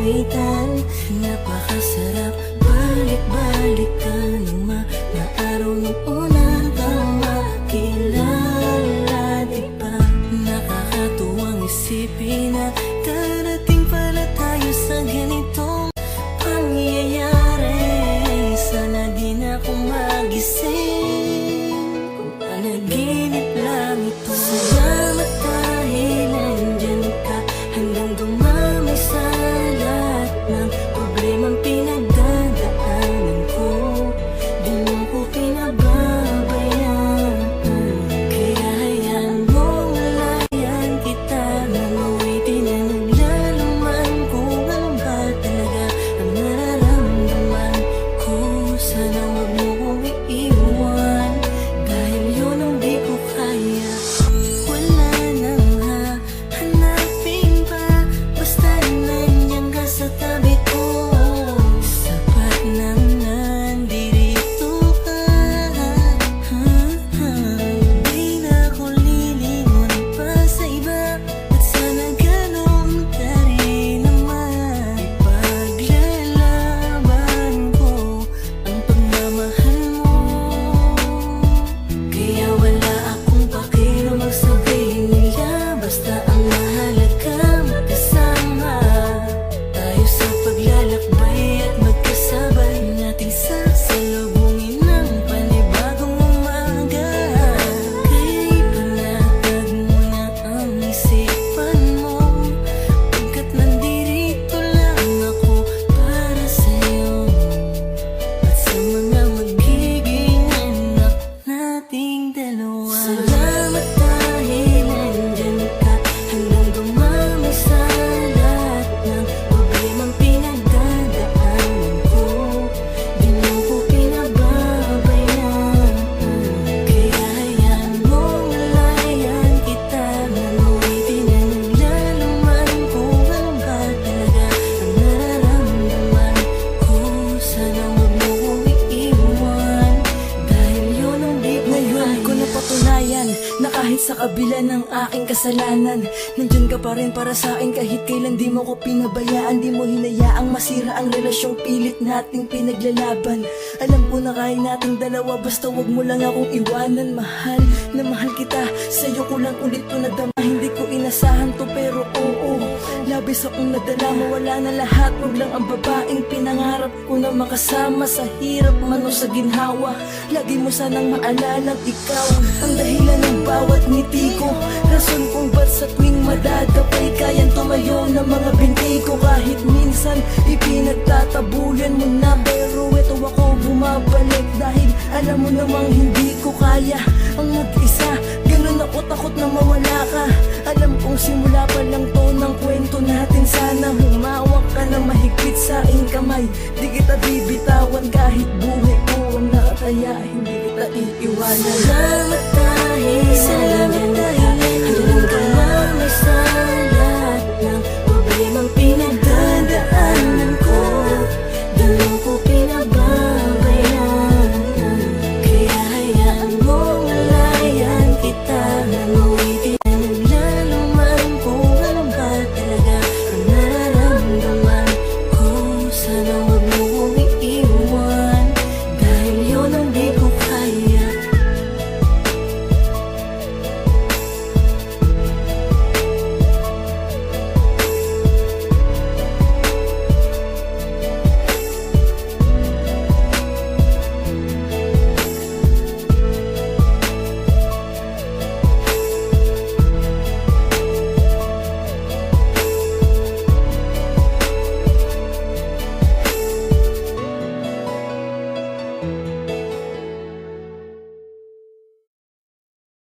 kawitan. Napakasarap balik-balikan ng mga araw ng una kang makilala, diba? Nakakatuwang isipin na darating pala tayo sa ganitong pangyayari. Sana di na ako magising kung panaginip lang ito. Salamat dahil nandyan ka hanggang dumami sa lahat ng problemang pinagdadaanan ko. Di mo ko pinababayaan, kaya hayaan mo malayan kita. Nanuwitin na naglalaman kung ano ba talaga ang nararamdaman ko. Sana wag mo kong iiwan, dahil yun ang di ko kaya. Wala nang hahanapin pa, basta nandiyan ka sa tabi ko. Sapat nang nandirito ka. Di na ako lilingon pa sa iba, at sana ganun ka rin naman. Ipaglalaban ko ang pagmamahal mo. Kaya wala akong pakialam ang sabihin nila, basta ang mahalaga magkasama tayo sa paglalakbay at magkasabay nating sasalubungin ng panibagong umaga. Kaya ipanatag mo na ang isipan mo, pagkat nandirito lang ako para sa'yo at sa mga magiging anak nating dalawa. Salamat dahil nandyan ka hanggang dumami sa lahat ng problemang pinagdadaanan ko. Di mo ko pinababayaan, kaya hayaan mo malayan kita. Nanuwitin na naglalaman kung ano ba talaga ang nararamdaman ko. Sana wag mo kong iiwan, dahil yun ang di ko Ngayon ko kaya. napatunayan na kahit sa kabila ng aking kasalanan, nandyan ka pa rin para sa akin. Kahit kailan di mo ko pinabayaan, di mo hinayaang masira ang relasyong pilit nating pinaglalaban. Alam ko na kaya nating dalawa, basta wag mo lang akong iwanan. Mahal na mahal kita, sa'yo ko lang ulit to nadama. Hindi ko inasahan to pero oo, labis akong nadala. Mawala na lahat, wag lang ang babaeng pinangarap ko na makasama sa hirap man o sa ginhawa. Lagi mo sanang maalalang ikaw ang dahilan ng bawat ngiti ko, rason kung ba't sa tuwing madadapay kayang tumayo ng mga binti ko. Kahit minsan ipinagtatabuyan mo na, pero eto ako bumabalik dahil alam mo namang hindi ko kaya ang mag-isa. Ganun ako takot na mawala ka. Alam kong simula pa lang to ng kwento natin. Sana humawak ka na mahigpit sa aking kamay. Di kita bibitawan kahit buhay ko ang nakataya, hindi kita iiwanan.